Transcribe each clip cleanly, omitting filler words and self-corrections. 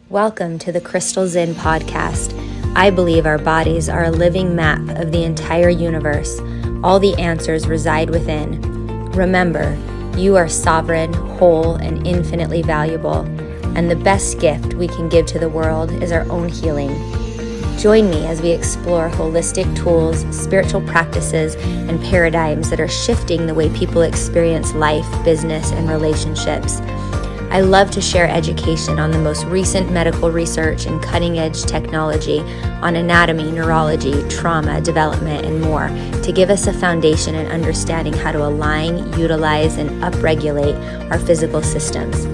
Welcome to the Crystal Zinn Podcast. I believe our bodies are a living map of the entire universe. All the answers reside within. Remember, you are sovereign, whole, and infinitely valuable. And the best gift we can give to the world is our own healing. Join me as we explore holistic tools, spiritual practices, and paradigms that are shifting the way people experience life, business, and relationships. I love to share education on the most recent medical research and cutting-edge technology on anatomy, neurology, trauma, development, and more to give us a foundation in understanding how to align, utilize, and upregulate our physical systems.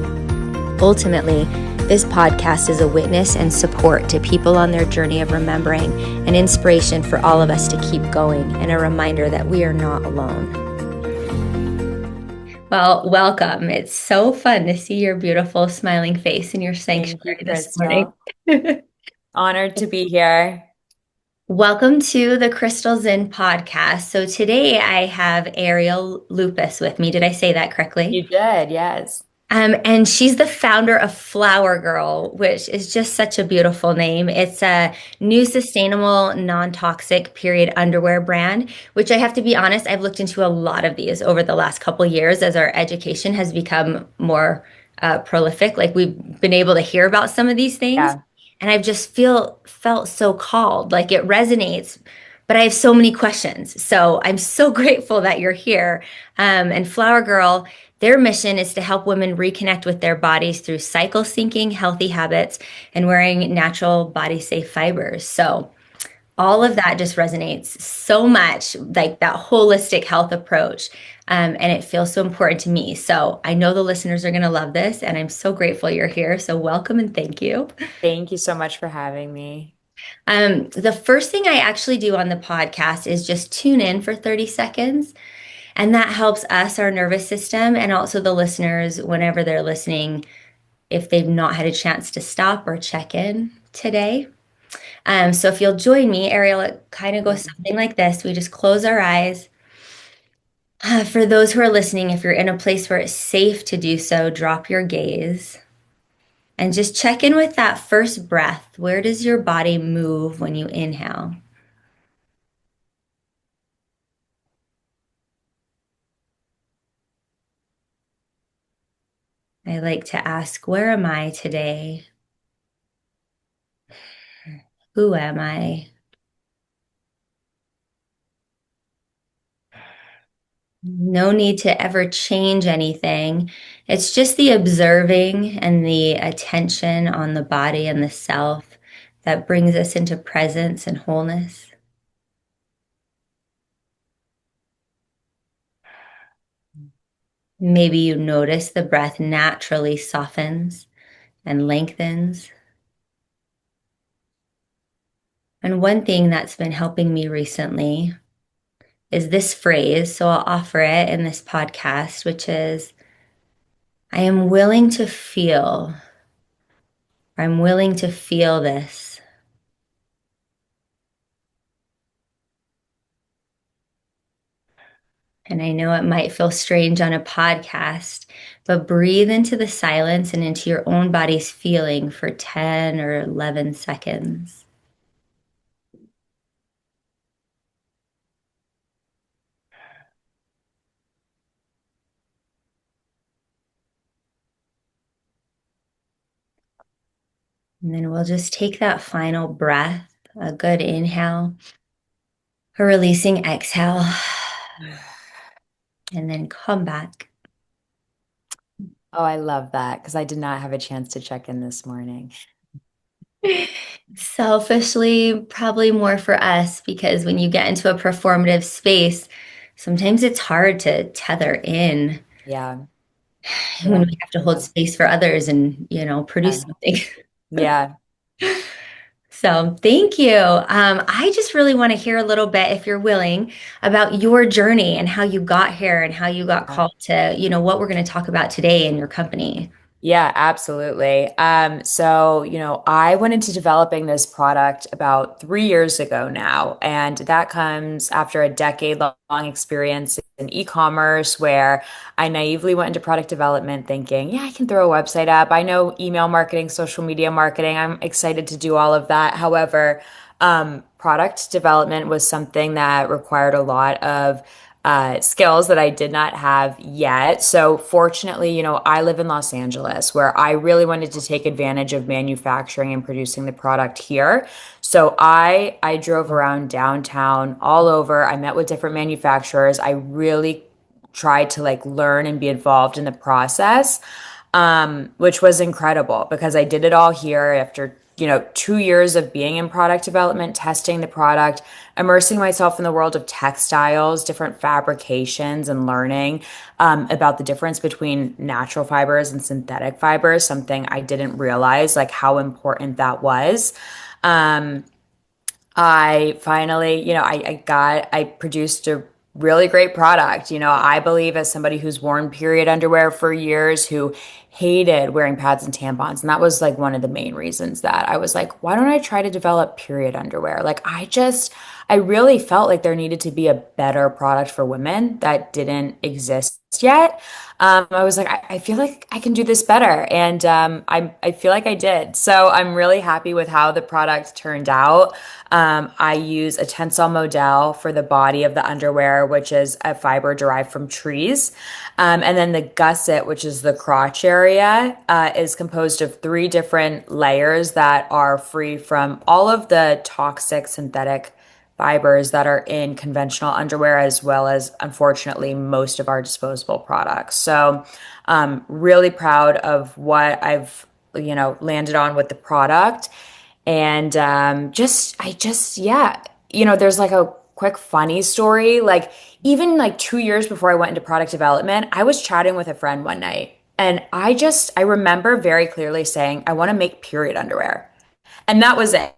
Ultimately, this podcast is a witness and support to people on their journey of remembering, an inspiration for all of us to keep going, and a reminder that we are not alone. Well, welcome. It's so fun to see your beautiful smiling face in your sanctuary this morning. Honored to be here. Welcome to the Crystal Zinn Podcast. So today I have Arielle Loupos with me. Did I say that correctly? You did, yes. And she's the founder of Flower Girl, which is just such a beautiful name. It's a new sustainable, non-toxic period underwear brand, which I have to be honest, I've looked into a lot of these over the last couple years as our education has become more prolific. Like we've been able to hear about some of these things. Yeah. And I've just felt so called, like it resonates, but I have so many questions. So I'm so grateful that you're here. And Flower Girl, their mission is to help women reconnect with their bodies through cycle syncing, healthy habits, and wearing natural body safe fibers. So all of that just resonates so much, like that holistic health approach. And it feels so important to me. So I know the listeners are going to love this, and I'm so grateful you're here. So welcome and thank you. Thank you so much for having me. The first thing I actually do on the podcast is just tune in for 30 seconds. And that helps us, our nervous system, and also the listeners whenever they're listening, if they've not had a chance to stop or check in today. So if you'll join me, Arielle, it kind of goes something like this. We just close our eyes. For those who are listening, if you're in a place where it's safe to do so, drop your gaze and just check in with that first breath. Where does your body move when you inhale? I like to ask, where am I today? Who am I? No need to ever change anything. It's just the observing and the attention on the body and the self that brings us into presence and wholeness. Maybe you notice the breath naturally softens and lengthens. And one thing that's been helping me recently is this phrase. So I'll offer it in this podcast, which is, I am willing to feel. I'm willing to feel this. And I know it might feel strange on a podcast, but breathe into the silence and into your own body's feeling for 10 or 11 seconds. And then we'll just take that final breath, a good inhale, a releasing exhale, and then come back. Oh, I love that because I did not have a chance to check in this morning. Selfishly, probably more for us, because when you get into a performative space, sometimes it's hard to tether in. Yeah. When we have to hold space for others and, produce something. Yeah. So thank you. I just really want to hear a little bit, if you're willing, about your journey and how you got here and how you got called to, what we're going to talk about today in your company. Yeah, absolutely. I went into developing this product about 3 years ago now, and that comes after a decade-long experience in e-commerce where I naively went into product development thinking, yeah, I can throw a website up. I know email marketing, social media marketing. I'm excited to do all of that. However, product development was something that required a lot of skills that I did not have yet. So fortunately, I live in Los Angeles where I really wanted to take advantage of manufacturing and producing the product here. So I drove around downtown all over. I met with different manufacturers. I really tried to like learn and be involved in the process, which was incredible because I did it all here after 2 years of being in product development, testing the product, immersing myself in the world of textiles, different fabrications, and learning about the difference between natural fibers and synthetic fibers, something I didn't realize, like how important that was. Um, I finally, I produced a really great product. I believe as somebody who's worn period underwear for years, who hated wearing pads and tampons. And that was like one of the main reasons that I was like, why don't I try to develop period underwear? I really felt like there needed to be a better product for women that didn't exist yet. I was like, I feel like I can do this better. And I feel like I did. So I'm really happy with how the product turned out. I use a tensile modal for the body of the underwear, which is a fiber derived from trees. And then the gusset, which is the crotch area, is composed of three different layers that are free from all of the toxic synthetic fibers that are in conventional underwear, as well as, unfortunately, most of our disposable products. So, really proud of what I've, landed on with the product. And yeah, there's like a quick funny story. Like, even like 2 years before I went into product development, I was chatting with a friend one night. And I remember very clearly saying, I want to make period underwear. And that was it.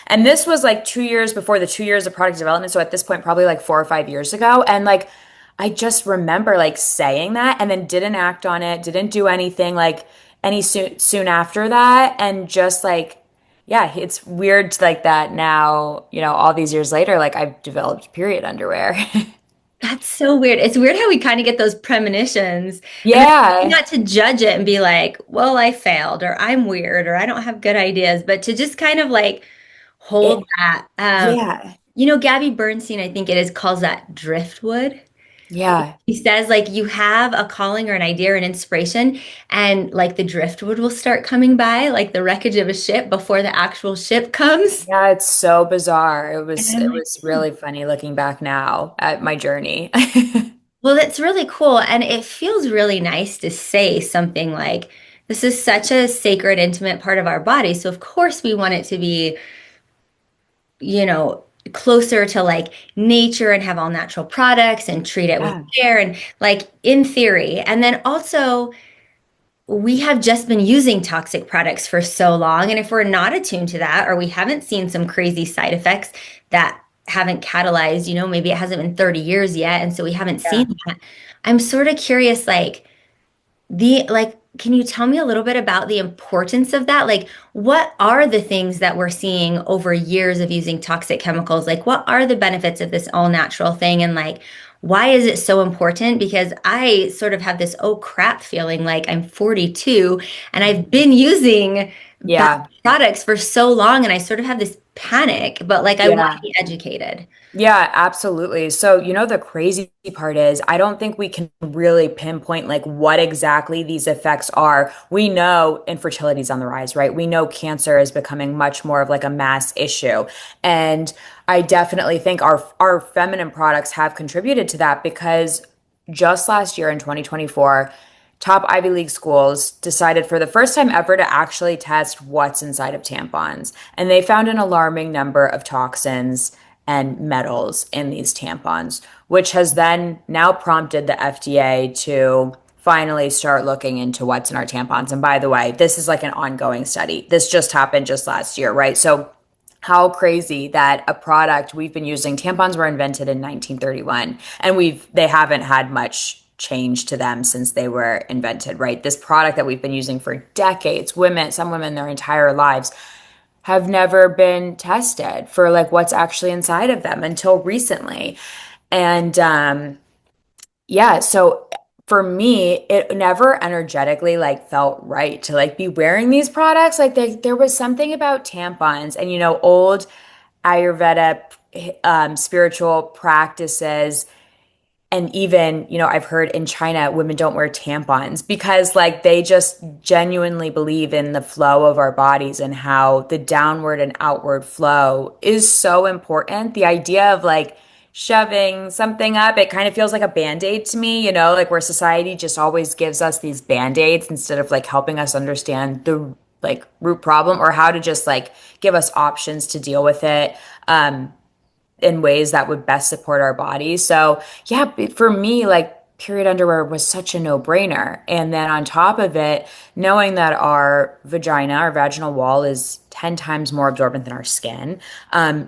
And this was like 2 years before the 2 years of product development. So at this point, probably like 4 or 5 years ago. And like, I just remember like saying that and then didn't act on it, didn't do anything like soon after that. And just like, yeah, it's weird like that now, all these years later, like I've developed period underwear. That's so weird. It's weird how we kind of get those premonitions and then Yeah. not to judge it and be like, well, I failed or I'm weird or I don't have good ideas, but to just kind of like hold It, that. yeah. Gabby Bernstein, I think it is, calls that driftwood. Yeah. He says like you have a calling or an idea or an inspiration, and like the driftwood will start coming by, like the wreckage of a ship before the actual ship comes. Yeah, it's so bizarre. It And was I'm it like, was "Hmm." really funny looking back now at my journey. Well, that's really cool. And it feels really nice to say something like, this is such a sacred, intimate part of our body. So, of course, we want it to be, you know, closer to like nature and have all natural products and treat it with Yeah. care and like in theory. And then also, we have just been using toxic products for so long. And if we're not attuned to that, or we haven't seen some crazy side effects that haven't catalyzed, maybe it hasn't been 30 years yet. And so we haven't Yeah. seen that. I'm sort of curious, can you tell me a little bit about the importance of that? Like, what are the things that we're seeing over years of using toxic chemicals? Like, what are the benefits of this all natural thing? And like, why is it so important? Because I sort of have this oh crap feeling like I'm 42 and I've been using bad Yeah. products for so long and I sort of have this panic, but like I want to Yeah. be educated. Yeah, absolutely. So, the crazy part is I don't think we can really pinpoint like what exactly these effects are. We know infertility is on the rise, right? We know cancer is becoming much more of like a mass issue. And I definitely think our feminine products have contributed to that because just last year in 2024, top Ivy League schools decided for the first time ever to actually test what's inside of tampons. And they found an alarming number of toxins and metals in these tampons, which has then now prompted the FDA to finally start looking into what's in our tampons. And by the way, this is like an ongoing study. This just happened just last year, right? So how crazy that a product we've been using, tampons were invented in 1931 and they haven't had much changed to them since they were invented, right? This product that we've been using for decades, some women their entire lives have never been tested for like what's actually inside of them until recently. And yeah, so for me, it never energetically like felt right to like be wearing these products. Like there was something about tampons and old Ayurveda spiritual practices, and even, I've heard in China, women don't wear tampons because like they just genuinely believe in the flow of our bodies and how the downward and outward flow is so important. The idea of like shoving something up, it kind of feels like a band-aid to me, like where society just always gives us these band-aids instead of like helping us understand the like root problem or how to just like give us options to deal with it. In ways that would best support our bodies. So, yeah, for me, like period underwear was such a no-brainer. And then on top of it, knowing that our vagina, our vaginal wall is 10 times more absorbent than our skin,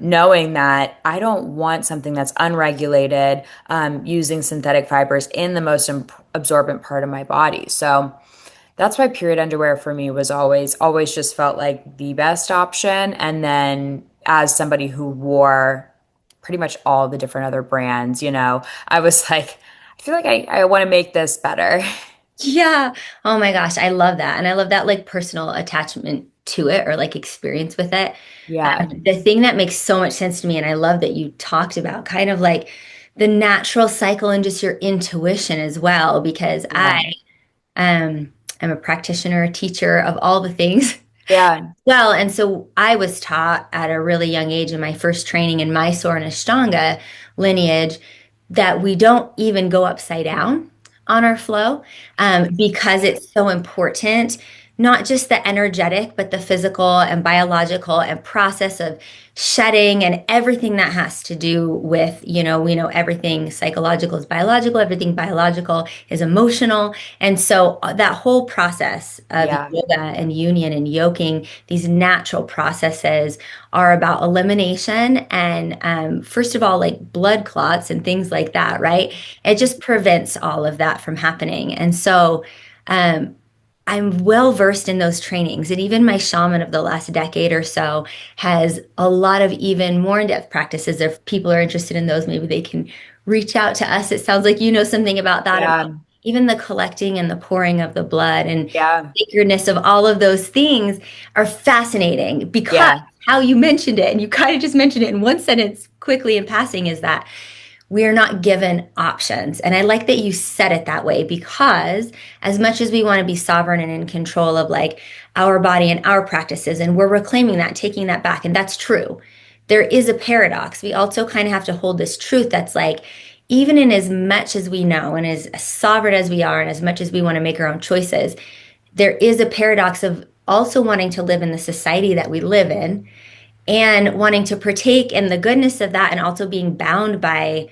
knowing that I don't want something that's unregulated, using synthetic fibers in the most absorbent part of my body. So, that's why period underwear for me was always just felt like the best option. And then as somebody who wore pretty much all the different other brands, I was like, I feel like I want to make this better. Yeah. Oh my gosh, I love that. And I love that like personal attachment to it or like experience with it. Yeah. The thing that makes so much sense to me, and I love that you talked about kind of like the natural cycle and just your intuition as well, because Yeah. I'm a practitioner, a teacher of all the things. Yeah. Well, and so I was taught at a really young age in my first training in Mysore and Ashtanga lineage that we don't even go upside down on our flow because it's so important, not just the energetic, but the physical and biological and process of shedding and everything that has to do with, we know everything psychological is biological, everything biological is emotional. And so that whole process of Yeah. yoga and union and yoking, these natural processes are about elimination and first of all, like blood clots and things like that, right? It just prevents all of that from happening. And so um, I'm well versed in those trainings. And even my shaman of the last decade or so has a lot of even more in-depth practices. If people are interested in those, maybe they can reach out to us. It sounds like you know something about that, about Yeah. even the collecting and the pouring of the blood and Yeah. sacredness of all of those things are fascinating because Yeah. how you mentioned it, and you kind of just mentioned it in one sentence quickly in passing, is that we are not given options. And I like that you said it that way because as much as we want to be sovereign and in control of like our body and our practices, and we're reclaiming that, taking that back, and that's true, there is a paradox. We also kind of have to hold this truth that's like, even in as much as we know and as sovereign as we are, and as much as we want to make our own choices, there is a paradox of also wanting to live in the society that we live in and wanting to partake in the goodness of that and also being bound by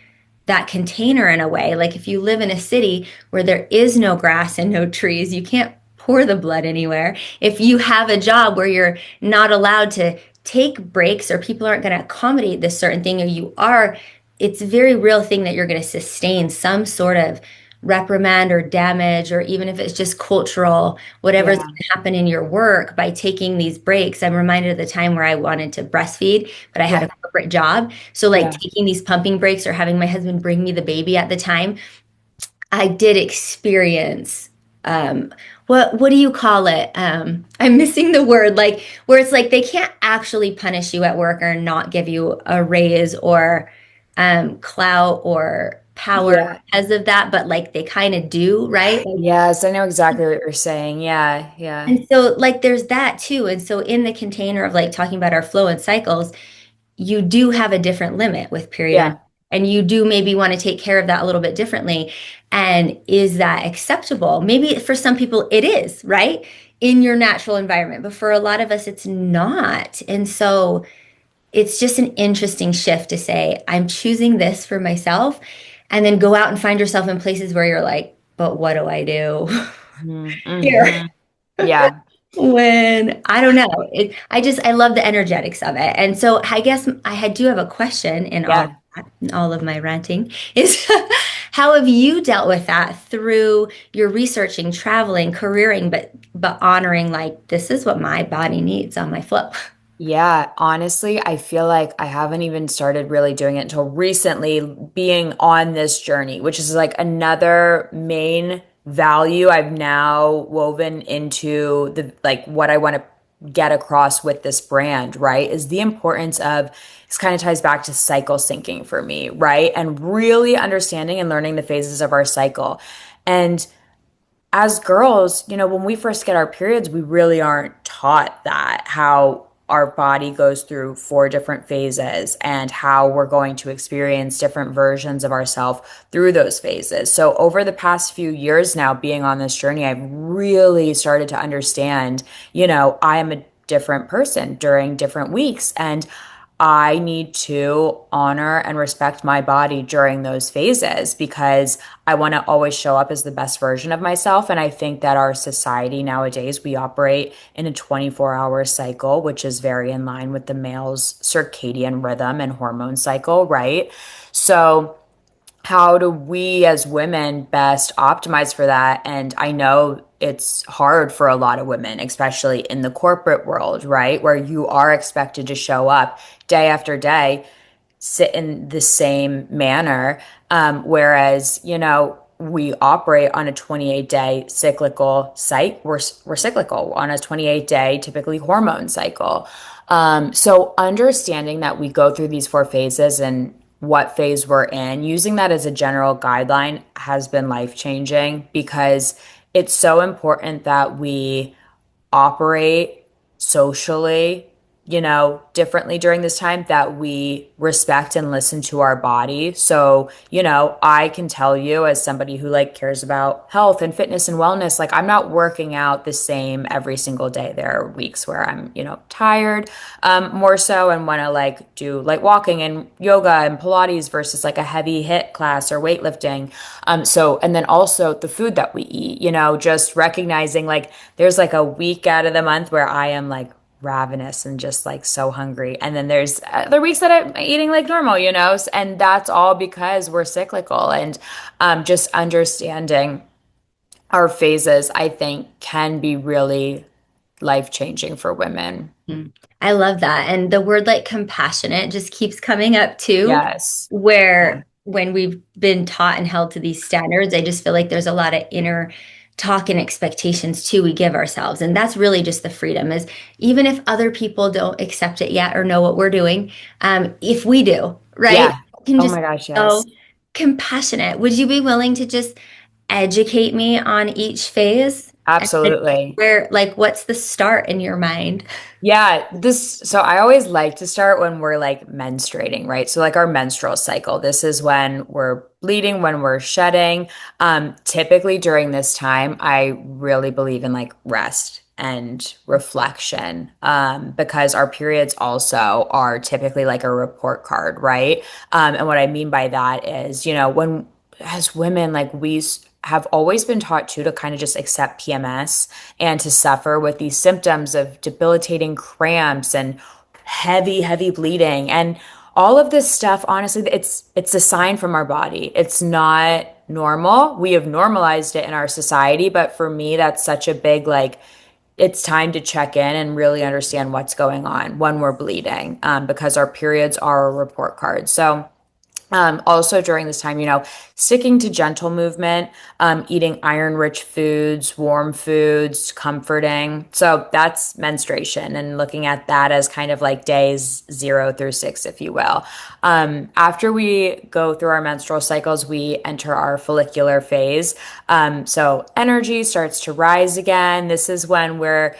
that container in a way. Like if you live in a city where there is no grass and no trees, you can't pour the blood anywhere. If you have a job where you're not allowed to take breaks or people aren't going to accommodate this certain thing, or you are, it's a very real thing that you're going to sustain some sort of reprimand or damage, or even if it's just cultural, whatever's Yeah. going to happen in your work by taking these breaks. I'm reminded of the time where I wanted to breastfeed, but I had a Yeah. corporate job. So, like Yeah. taking these pumping breaks or having my husband bring me the baby at the time, I did experience what do you call it? I'm missing the word, like where it's like they can't actually punish you at work or not give you a raise or clout or power Yeah. because of that, but like they kind of do, right? Like, Yes, I know exactly what you're saying. Yeah. Yeah. and so like there's that too. And so in the container of like talking about our flow and cycles, you do have a different limit with period Yeah. and you do maybe want to take care of that a little bit differently. And is that acceptable? Maybe for some people it is, right? In your natural environment, but for a lot of us it's not. And so it's just an interesting shift to say, I'm choosing this for myself, and then go out and find yourself in places where you're like, but what do I do Mhm. here? Mhm. Yeah. When I don't know, I love the energetics of it. And so I guess do have a question in Yeah. all of my ranting is How have you dealt with that through your researching, traveling, careering, but honoring like this is what my body needs on my flow? Yeah, honestly, I feel like I haven't even started really doing it until recently, being on this journey, which is like another main value I've now woven into the like what I want to get across with this brand, right? Is the importance of this kind of ties back to cycle syncing for me, right? And really understanding and learning the phases of our cycle. And as girls, when we first get our periods, we really aren't taught that how our body goes through four different phases and how we're going to experience different versions of ourselves through those phases. So, over the past few years now, being on this journey, I've really started to understand, I am a different person during different weeks. And I need to honor and respect my body during those phases because I want to always show up as the best version of myself. And I think that our society nowadays, we operate in a 24-hour cycle, which is very in line with the male's circadian rhythm and hormone cycle, right? So, how do we as women best optimize for that? And I know it's hard for a lot of women, especially in the corporate world, right? Where you are expected to show up day after day, sit in the same manner. Whereas, we operate on a 28-day cyclical cycle. We're cyclical on a 28-day, typically hormone cycle. So understanding that we go through these four phases and what phase we're in, using that as a general guideline has been life changing because it's so important that we operate socially, differently during this time, that we respect and listen to our body. So, I can tell you as somebody who like cares about health and fitness and wellness, like I'm not working out the same every single day. There are weeks where I'm, tired, more so and want to like do like walking and yoga and Pilates versus like a heavy hit class or weightlifting. And then also the food that we eat, just recognizing like there's like a week out of the month where I am like ravenous and just like so hungry. And then there's other weeks that I'm eating like normal, and that's all because we're cyclical. And just understanding our phases, I think, can be really life changing for women. Mm. I love that. And the word like compassionate just keeps coming up too, Yes. Yeah. where when we've been taught and held to these standards, I just feel like there's a lot of inner talk and expectations too we give ourselves. And that's really just the freedom is even if other people don't accept it yet or know what we're doing, if we do, right? Yeah. I can Oh just my gosh, be so yes. compassionate. Would you be willing to just educate me on each phase? And then Absolutely. where, like, what's the start in your mind? Yeah, so I always like to start when we're like menstruating, right? So like our menstrual cycle. This is when we're bleeding, when we're shedding. Typically during this time, I really believe in like rest and reflection, because our periods also are typically like a report card, right? And what I mean by that is, when as women, like have always been taught to kind of just accept PMS and to suffer with these symptoms of debilitating cramps and heavy, heavy bleeding. And all of this stuff, honestly, it's a sign from our body. It's not normal. We have normalized it in our society, but for me, that's such a big like it's time to check in and really understand what's going on when we're bleeding, because our periods are a report card. So also during this time, sticking to gentle movement, eating iron-rich foods, warm foods, comforting. So that's menstruation and looking at that as kind of like days 0 through 6, if you will. After we go through our menstrual cycles, we enter our follicular phase. So energy starts to rise again. This is when we're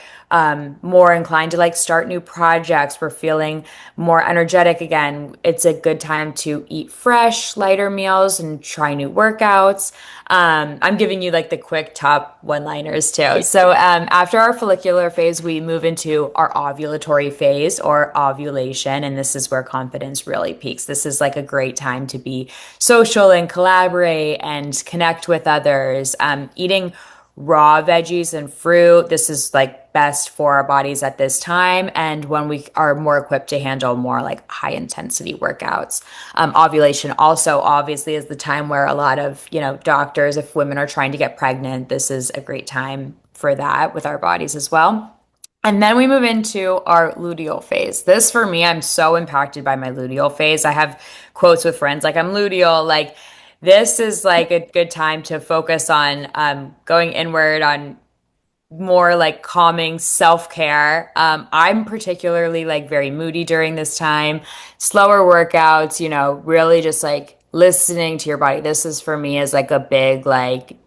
more inclined to like start new projects. We're feeling more energetic again. It's a good time to eat fresh, lighter meals and try new workouts. I'm giving you like the quick top one-liners too. So after our follicular phase, we move into our ovulatory phase or ovulation. And this is where confidence really peaks. This is like a great time to be social and collaborate and connect with others. Eating raw veggies and fruit. This is like best for our bodies at this time and when we are more equipped to handle more like high intensity workouts. Ovulation also obviously is the time where a lot of, doctors, if women are trying to get pregnant, this is a great time for that with our bodies as well. And then we move into our luteal phase. This for me, I'm so impacted by my luteal phase. I have quotes with friends like, I'm luteal. Like, this is like a good time to focus on going inward, on more like calming self-care. I'm particularly like very moody during this time, slower workouts, really just like listening to your body. This is for me is like a big like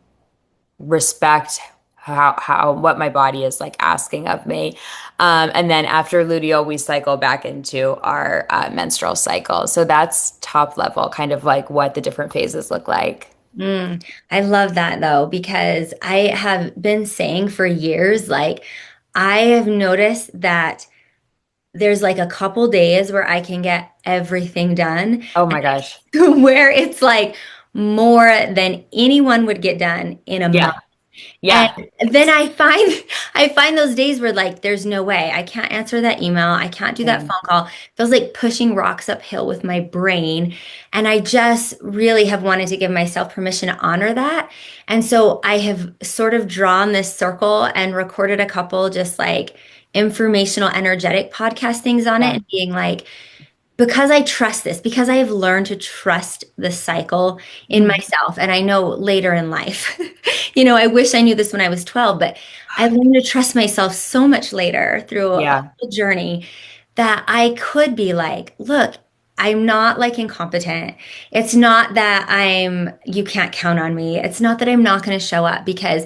respect how what my body is like asking of me. And then after luteal, we cycle back into our menstrual cycle. So that's top level, kind of like what the different phases look like. I love that though, because I have been saying for years, like, I have noticed that there's like a couple days where I can get everything done, Oh my gosh. where it's like more than anyone would get done in a month. Yeah. And Yeah. then I find those days where like there's no way I can't answer that email, I can't do that Same. phone call. It feels like pushing rocks uphill with my brain. And I just really have wanted to give myself permission to honor that. And so I have sort of drawn this circle and recorded a couple just like informational, energetic podcast things on it Yeah. and being like, because I trust this, because I have learned to trust the cycle in Mhm. myself. And I know later in life, I wish I knew this when I was 12, but I learned to trust myself so much later through a Yeah. whole journey that I could be like, look, I'm not like incompetent. It's not that you can't count on me. It's not that I'm not going to show up because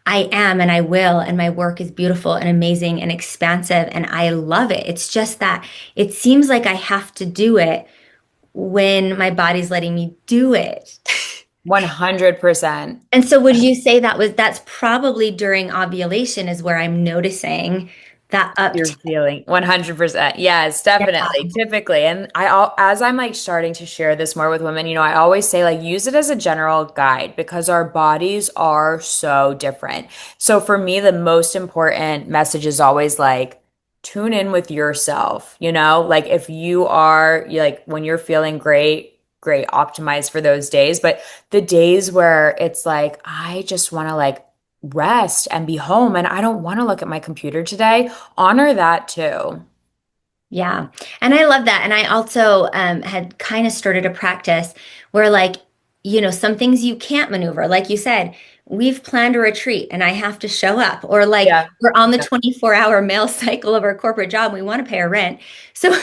I am and I will. And my work is beautiful and amazing and expansive. And I love it. It's just that it seems like I have to do it when my body's letting me do it. 100%. And so would you say that's probably during ovulation is where I'm noticing that You're uptick? feeling 100%. Yes, definitely. Typically. And as I'm like starting to share this more with women, I always say like use it as a general guide because our bodies are so different. So for me, the most important message is always like tune in with yourself, like if you are like when you're feeling great, great, optimize for those days. But the days where it's like, I just want to like rest and be home and I don't want to look at my computer today, honor that too. Yeah. And I love that. And I also had kind of started a practice where, like, some things you can't maneuver. Like you said, we've planned a retreat and I have to show up. Or, like, Yeah. we're on the Yeah. 24-hour mail cycle of our corporate job. And we want to pay our rent. So,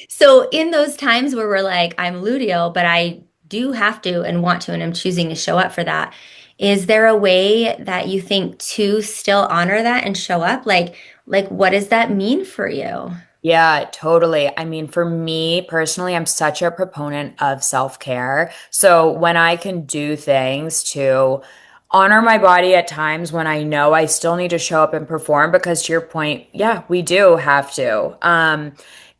so in those times where we're like, I'm luteal, but I do have to and want to, and I'm choosing to show up for that. Is there a way that you think to still honor that and show up? Like, what does that mean for you? Yeah, totally. I mean, for me personally, I'm such a proponent of self-care. So when I can do things to honor my body at times when I know I still need to show up and perform, because to your point, yeah, we do have to.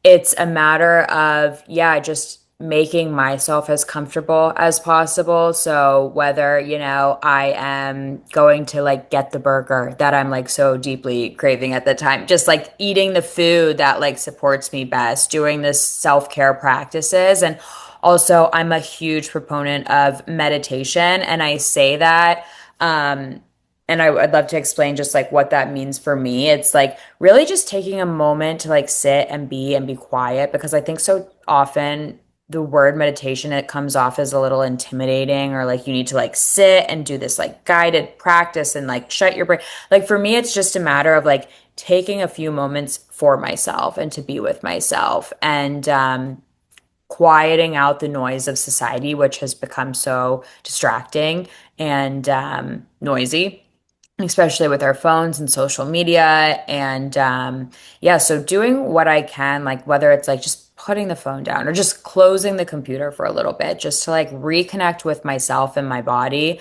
It's a matter of, yeah, just making myself as comfortable as possible. So whether, I am going to like get the burger that I'm like so deeply craving at the time, just like eating the food that like supports me best, doing this self-care practices. And also I'm a huge proponent of meditation. And I say that, and I'd love to explain just like what that means for me. It's like really just taking a moment to like sit and be quiet because I think so often the word meditation, it comes off as a little intimidating or like you need to like sit and do this like guided practice and like shut your brain. Like for me, it's just a matter of like taking a few moments for myself and to be with myself and quieting out the noise of society, which has become so distracting and noisy, especially with our phones and social media. And yeah, so doing what I can, like whether it's like just putting the phone down or just closing the computer for a little bit, just to like reconnect with myself and my body.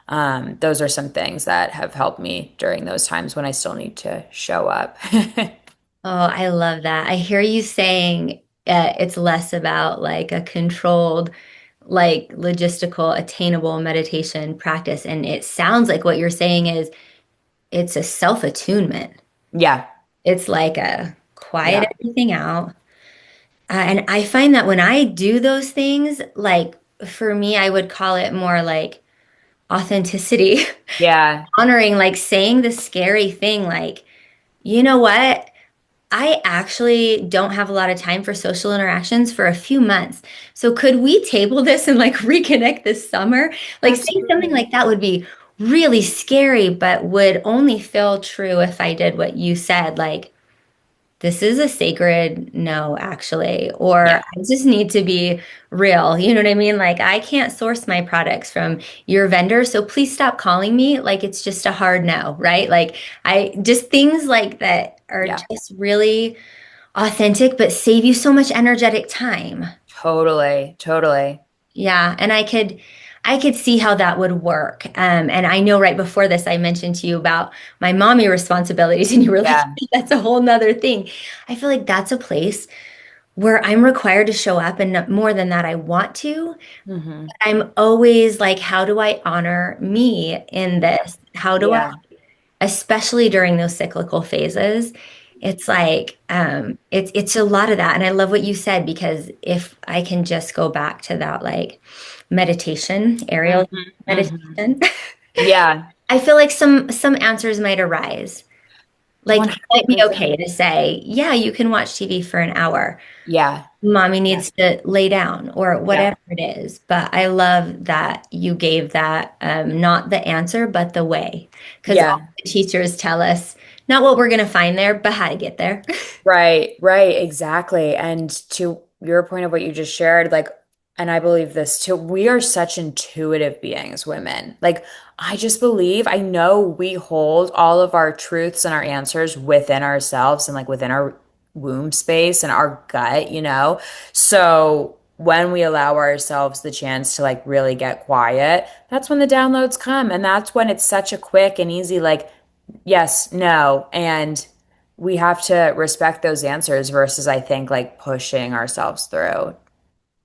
Those are some things that have helped me during those times when I still need to show up. Oh, I love that. I hear you saying it's less about like a controlled, like logistical, attainable meditation practice. And it sounds like what you're saying is it's a self-attunement. Yeah. It's like a quiet Yeah. everything out. And I find that when I do those things, like for me, I would call it more like authenticity, Yeah. honoring, like saying the scary thing, like, you know what? I actually don't have a lot of time for social interactions for a few months. So could we table this and like reconnect this summer? Like saying something Absolutely. like that would be really scary, but would only feel true if I did what you said, like, this is a sacred no, actually, or Yeah. I just need to be real. You know what I mean? Like, I can't source my products from your vendor, so please stop calling me. Like, it's just a hard no, right? Like, I just things like that are Yeah. just really authentic, but save you so much energetic time. Totally. Totally. Yeah, and I could see how that would work. And I know right before this, I mentioned to you about my mommy responsibilities, and you were like, Yeah. that's a whole nother thing. I feel like that's a place where I'm required to show up, and more than that, I want to. Hmm. I'm always like, how do I honor me in this? How do I, Yeah. especially during those cyclical phases? It's like it's a lot of that. And I love what you said because if I can just go back to that like meditation, Hmm. aerial Hmm. meditation, Yeah. I feel like some answers might arise. Like it might be okay 100%. to say, yeah, you can watch TV for an hour. Yeah. Mommy Yeah. needs to lay down or Yeah. whatever it is. But I love that you gave that not the answer, but the way. Because all Yeah. the teachers tell us not what we're going to find there, but how to get there. Right, right, exactly. And to your point of what you just shared, like, and I believe this too, we are such intuitive beings, women. Like, I just believe, I know we hold all of our truths and our answers within ourselves and like within our womb space and our gut, you know? So when we allow ourselves the chance to like really get quiet, that's when the downloads come. And that's when it's such a quick and easy, like, yes, no. And we have to respect those answers versus I think like pushing ourselves through.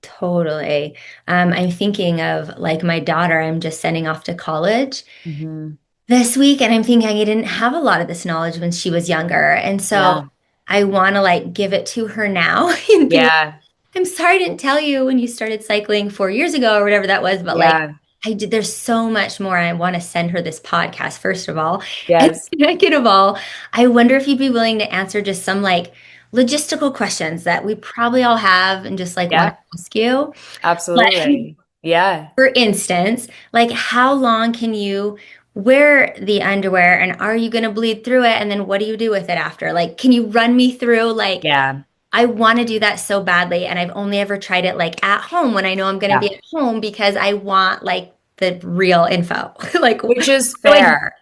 Totally. I'm thinking of like my daughter, I'm just sending off to college Hmm. this week, and I'm thinking I didn't have a lot of this knowledge when she was younger. And so Yeah. I want to like give it to her now and be like, Yeah. I'm sorry I didn't tell you when you started cycling 4 years ago or whatever that was, but like Yeah. I did, there's so much more. I want to send her this podcast, first of all. And Yes. second of all, I wonder if you'd be willing to answer just some like logistical questions that we probably all have and just like want to Yeah. ask you. But Absolutely. Yeah. for instance, like how long can you wear the underwear and are you going to bleed through it? And then what do you do with it after? Like, can you run me through like Yeah. I want to do that so badly, and I've only ever tried it like at home when I know I'm going to Yeah. be at home because I want like the real info. Like, what Which is do I do? fair.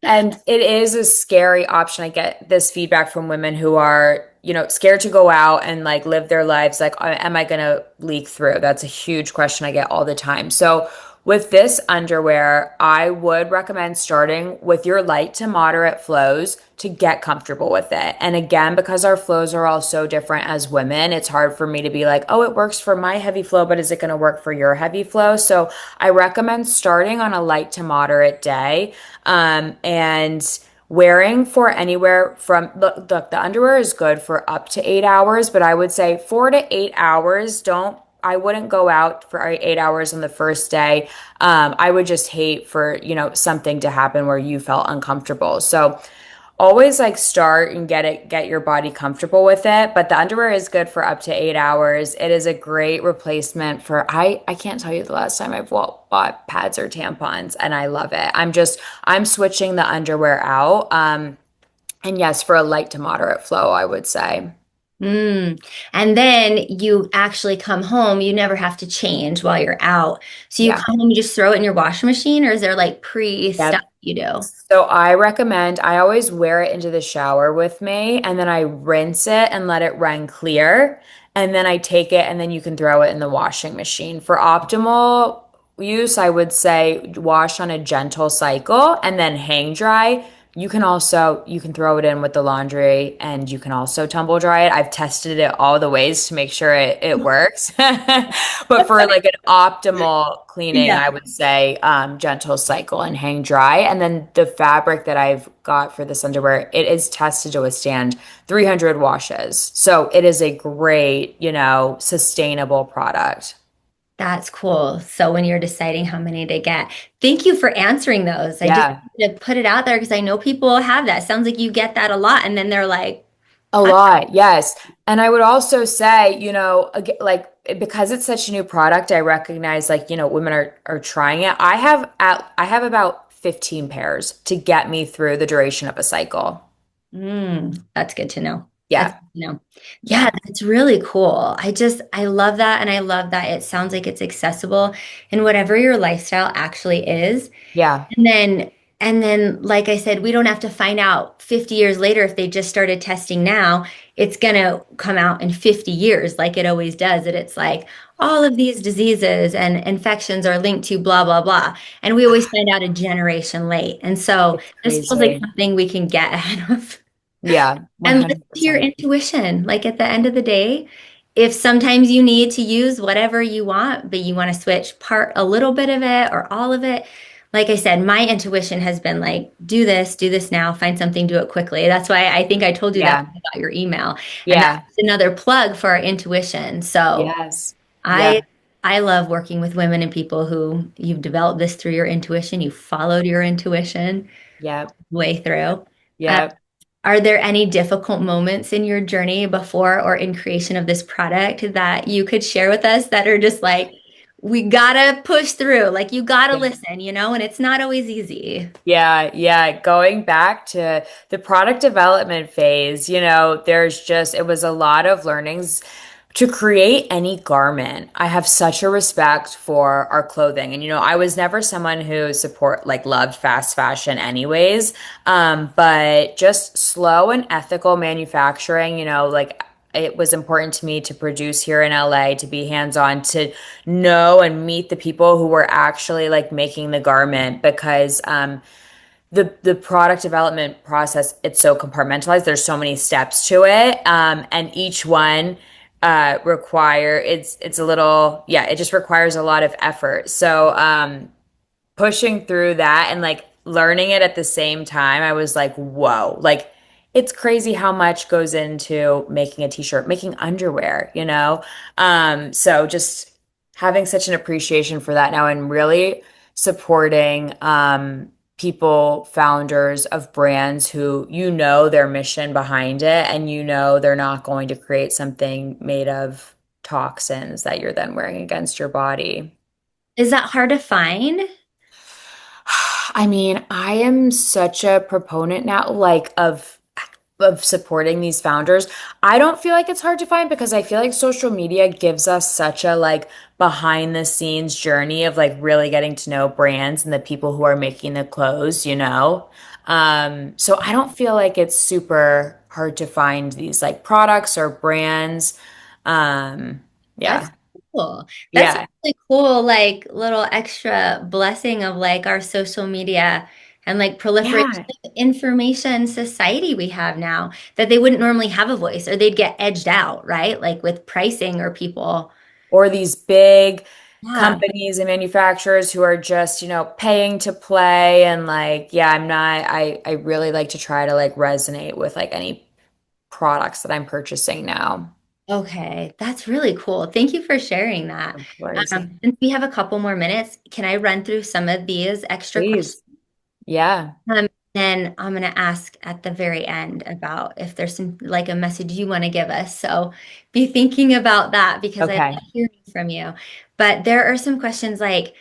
And it is a scary option. I get this feedback from women who are, scared to go out and like live their lives. Like, am I going to leak through? That's a huge question I get all the time. So, with this underwear, I would recommend starting with your light to moderate flows to get comfortable with it. And again, because our flows are all so different as women, it's hard for me to be like, oh, it works for my heavy flow, but is it going to work for your heavy flow? So, I recommend starting on a light to moderate day and wearing for anywhere from look, the underwear is good for up to 8 hours, but I would say 4 to 8 hours. I wouldn't go out for 8 hours on the first day. I would just hate for, something to happen where you felt uncomfortable. So always like start and get your body comfortable with it, but the underwear is good for up to 8 hours. It is a great replacement for I can't tell you the last time I've bought pads or tampons, and I love it. I'm switching the underwear out, and yes, for a light to moderate flow, I would say. Mm. And then you actually come home, you never have to change while you're out. So you Yeah. come home, you just throw it in your washing machine, or is there like pre stuff Yep. you do? So I always wear it into the shower with me, and then I rinse it and let it run clear. And then I take it and then you can throw it in the washing machine. For optimal use, I would say wash on a gentle cycle and then hang dry You can throw it in with the laundry and you can also tumble dry it. I've tested it all the ways to make sure it works. But for like an optimal cleaning, Yeah. I would say gentle cycle and hang dry. And then the fabric that I've got for this underwear, it is tested to withstand 300 washes. So it is a great, sustainable product. That's cool. So when you're deciding how many to get, thank you for answering those. I just Yeah. wanted to put it out there because I know people have that. Sounds like you get that a lot. And then they're like, A I, lot, yes. And I would also say, like because it's such a new product, I recognize like, women are trying it. I have about 15 pairs to get me through the duration of a cycle. that's good to know. That's Yeah. good to know. Yeah, Yeah. that's really cool. I love that. And I love that it sounds like it's accessible in whatever your lifestyle actually is. Yeah. And then, like I said, we don't have to find out 50 years later if they just started testing now. It's going to come out in 50 years, like it always does. And it's like all of these diseases and infections are linked to blah, blah, blah. And we always find out a generation late. And so It's this feels like crazy. something we can get ahead of. Yeah, And listen to your 100%. intuition. Like at the end of the day, if sometimes you need to use whatever you want, but you want to switch a little bit of it or all of it, like I said, my intuition has been like, do this now, find something, do it quickly. That's why I think I told you that Yeah. when I got your email. And Yeah. that's another plug for our intuition. So Yes. I Yeah. I love working with women and people who you've developed this through your intuition. You followed your intuition Yep. way through. Uh, Yep. are there any difficult moments in your journey before or in creation of this product that you could share with us that are just like, we gotta push through, like you gotta listen, and it's not always easy. Yeah, yeah. Going back to the product development phase, it was a lot of learnings to create any garment. I have such a respect for our clothing. And, I was never someone who loved fast fashion anyways. But just slow and ethical manufacturing, it was important to me to produce here in LA, to be hands-on, to know and meet the people who were actually like making the garment because the product development process, it's so compartmentalized. There's so many steps to it, and each one it's a little, yeah, it just requires a lot of effort. So pushing through that and like learning it at the same time, I was like, whoa, like it's crazy how much goes into making a t-shirt, making underwear, so just having such an appreciation for that now and really supporting people, founders of brands who their mission behind it and they're not going to create something made of toxins that you're then wearing against your body. Is that hard to find? I mean, I am such a proponent now, like of supporting these founders. I don't feel like it's hard to find because I feel like social media gives us such a like behind the scenes journey of like really getting to know brands and the people who are making the clothes. So I don't feel like it's super hard to find these like products or brands. Um, That's yeah. cool. That's a Yeah. really cool, like little extra blessing of like our social media and like proliferation Yeah. of information society we have now that they wouldn't normally have a voice or they'd get edged out, right? Like with pricing or people. Or these big Yeah. companies and manufacturers who are just, paying to play and like, yeah, I really like to try to like resonate with like any products that I'm purchasing now. Okay, that's really cool. Thank you for sharing that. Of course. Since we have a couple more minutes, can I run through some of these extra questions? Please. Yeah. Then I'm going to ask at the very end about if there's some like a message you want to give us. So be thinking about that because I Okay. love hearing from you. But there are some questions like,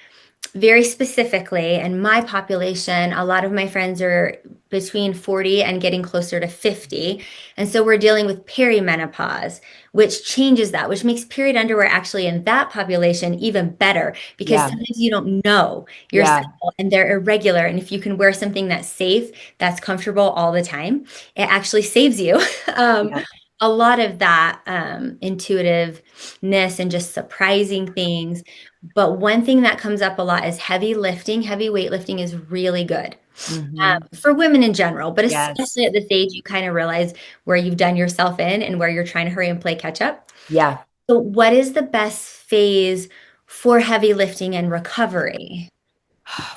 very specifically, in my population, a lot of my friends are between 40 and getting closer to 50. And so we're dealing with perimenopause, which changes that, which makes period underwear actually in that population even better because Yeah. sometimes you don't know your Yeah. cycle and they're irregular. And if you can wear something that's safe, that's comfortable all the time, it actually saves you. Um, Yeah. a lot of that intuitiveness and just surprising things, but one thing that comes up a lot is heavy lifting. Heavy weightlifting is really good. Hmm. for women in general, but Yes. especially at this age, you kind of realize where you've done yourself in and where you're trying to hurry and play catch up. Yeah. So, what is the best phase for heavy lifting and recovery?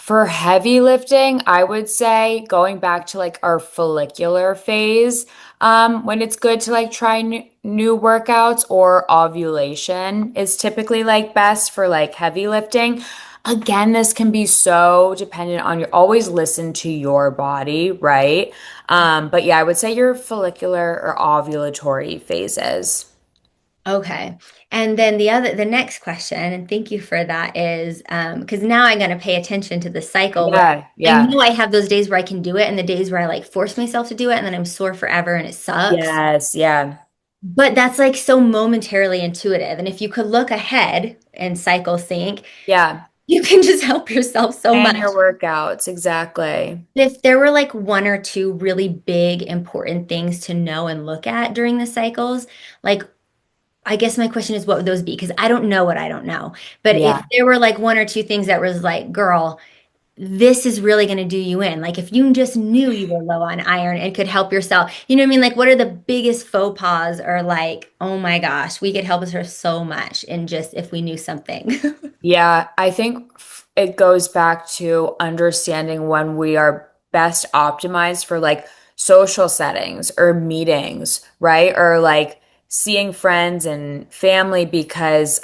For heavy lifting, I would say going back to like our follicular phase, when it's good to like try new workouts, or ovulation is typically like best for like heavy lifting. Again, this can be so dependent on your, always listen to your body, right? But yeah, I would say your follicular or ovulatory phases. Okay. And then the next question, and thank you for that, is because now I'm going to pay attention to the cycle where Yeah, I yeah. know I have those days where I can do it and the days where I like force myself to do it and then I'm sore forever and it sucks. Yes, yeah. But that's like so momentarily intuitive. And if you could look ahead and cycle sync, Yeah. you can just help yourself so And much. your workouts, exactly. If there were like one or two really big important things to know and look at during the cycles, like I guess my question is what would those be? Because I don't know what I don't know. But if Yeah. there were like one or two things that was like, girl, this is really going to do you in. Like if you just knew you were low on iron and could help yourself, you know what I mean? Like what are the biggest faux pas or like, oh my gosh, we could help us so much in just if we knew something. Yeah, I think it goes back to understanding when we are best optimized for like social settings or meetings, right? Or like seeing friends and family because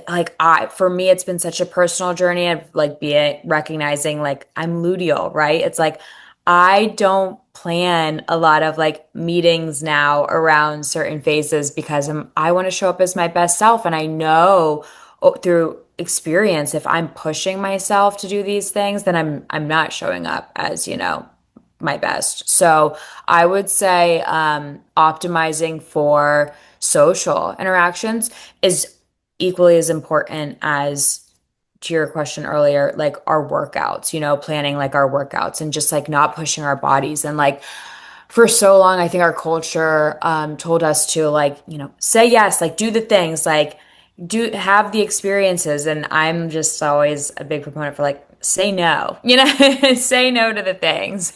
like I for me it's been such a personal journey of like being recognizing like I'm luteal, right? It's like I don't plan a lot of like meetings now around certain phases because I want to show up as my best self, and I know through experience if I'm pushing myself to do these things, then I'm not showing up as, my best. So I would say optimizing for social interactions is equally as important as, to your question earlier, like our workouts, planning like our workouts and just like not pushing our bodies. And like for so long, I think our culture told us to like, say yes, like do the things, like do have the experiences. And I'm just always a big proponent for like, say no, say no to the things.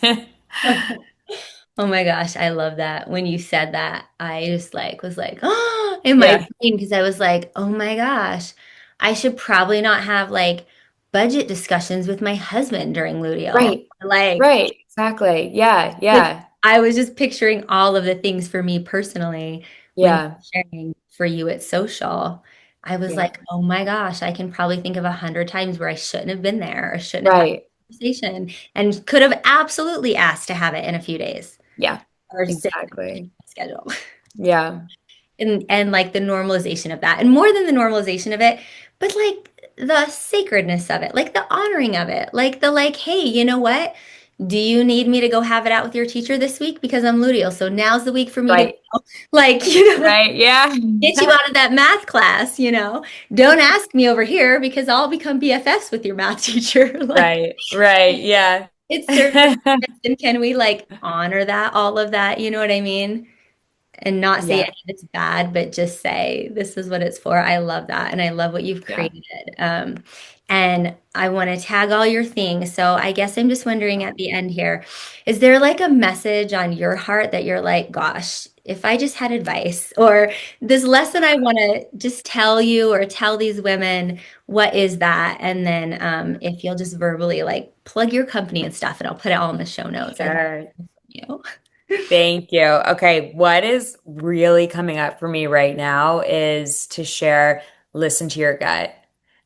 Oh my gosh, I love that. When you said that, I just like was like, oh, in my Yeah. brain because I was like, oh my gosh, I should probably not have like budget discussions with my husband during luteal. Right. Like, Right. Exactly. Yeah. but Yeah. I was just picturing all of the things for me personally when you Yeah. were sharing for you at social. I was Yeah. like, oh my gosh, I can probably think of 100 times where I shouldn't have been there or shouldn't have had Right. a conversation and could have absolutely asked to have it in a few days Yeah. or 6 Exactly. schedule. Yeah. And like the normalization of that. And more than the normalization of it, but like the sacredness of it, like the honoring of it, like the like, hey, you know what? Do you need me to go have it out with your teacher this week? Because I'm luteal. So now's the week for me to Right. go. Like, Right. Yeah. get you out of that math class. Don't ask me over here because I'll become BFFs with your math teacher. Like Right. Right. Yeah. it serves a purpose. And can we like honor that, all of that? You know what I mean? And not say any Yeah. of it's bad, but just say this is what it's for. I love that. And I love what you've Yeah. created. And I want to tag all your things. So I guess I'm just wondering at the end here, is there like a message on your heart that you're like, gosh, if I just had advice or this lesson I want to just tell you or tell these women, what is that? And then if you'll just verbally like plug your company and stuff, and I'll put it all in the show notes. I'd love Sure. you. Thank you. Okay, what is really coming up for me right now is to share listen to your gut.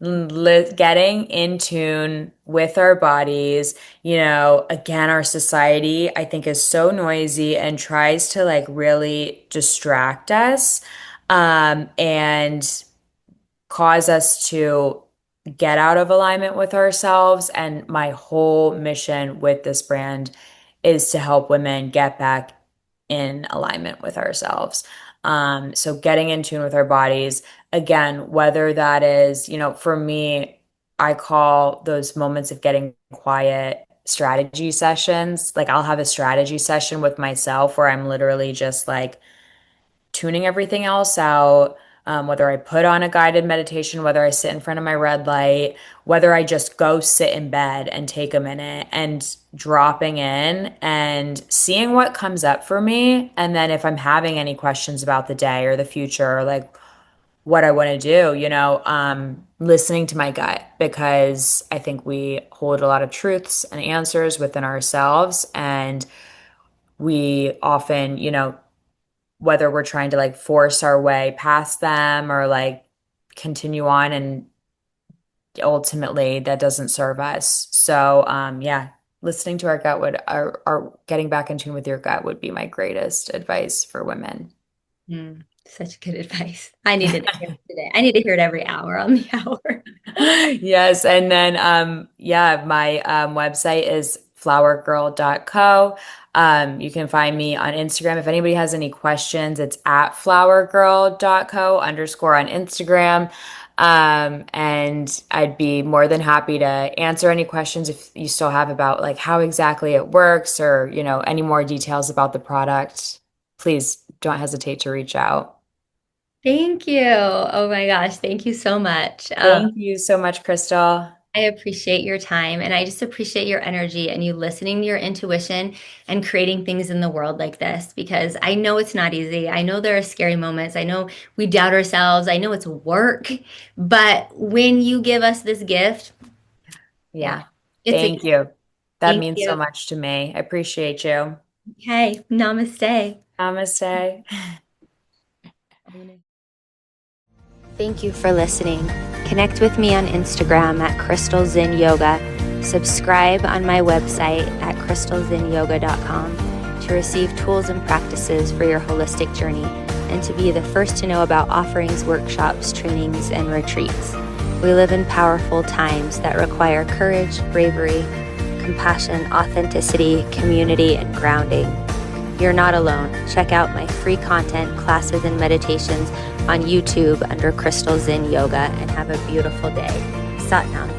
Getting in tune with our bodies. Again, our society, I think, is so noisy and tries to like really distract us, and cause us to get out of alignment with ourselves. And my whole mission with this brand is to help women get back in alignment with ourselves. So getting in tune with our bodies, again, whether that is, for me, I call those moments of getting quiet strategy sessions. Like I'll have a strategy session with myself where I'm literally just like tuning everything else out, whether I put on a guided meditation, whether I sit in front of my red light, whether I just go sit in bed and take a minute and dropping in and seeing what comes up for me. And then if I'm having any questions about the day or the future, or like what I want to do, listening to my gut, because I think we hold a lot of truths and answers within ourselves. And we often, whether we're trying to like force our way past them or like continue on, and ultimately that doesn't serve us. So yeah, listening to our gut our getting back in tune with your gut would be my greatest advice for women. Such good advice. I needed to hear it today. I need to hear it every hour on the hour. Yes. And then, yeah, my website is flowergirl.co. You can find me on Instagram. If anybody has any questions, it's at flowergirl.co _ on Instagram. And I'd be more than happy to answer any questions if you still have about like how exactly it works, or, any more details about the product. Please don't hesitate to reach out. Thank you. Oh my gosh. Thank you so much. Thank you so much, Crystal. I appreciate your time, and I just appreciate your energy and you listening to your intuition and creating things in the world like this, because I know it's not easy. I know there are scary moments. I know we doubt ourselves. I know it's work, but when you give us this gift, Yeah. it's Thank you. That thank means so you. much to me. I appreciate you. Okay. Namaste. Namaste. Thank you for listening. Connect with me on Instagram at Crystal Zinn Yoga. Subscribe on my website at crystalzinnyoga.com to receive tools and practices for your holistic journey, and to be the first to know about offerings, workshops, trainings, and retreats. We live in powerful times that require courage, bravery, compassion, authenticity, community, and grounding. You're not alone. Check out my free content, classes, and meditations on YouTube under Crystal Zinn Yoga, and have a beautiful day. Sat Nam.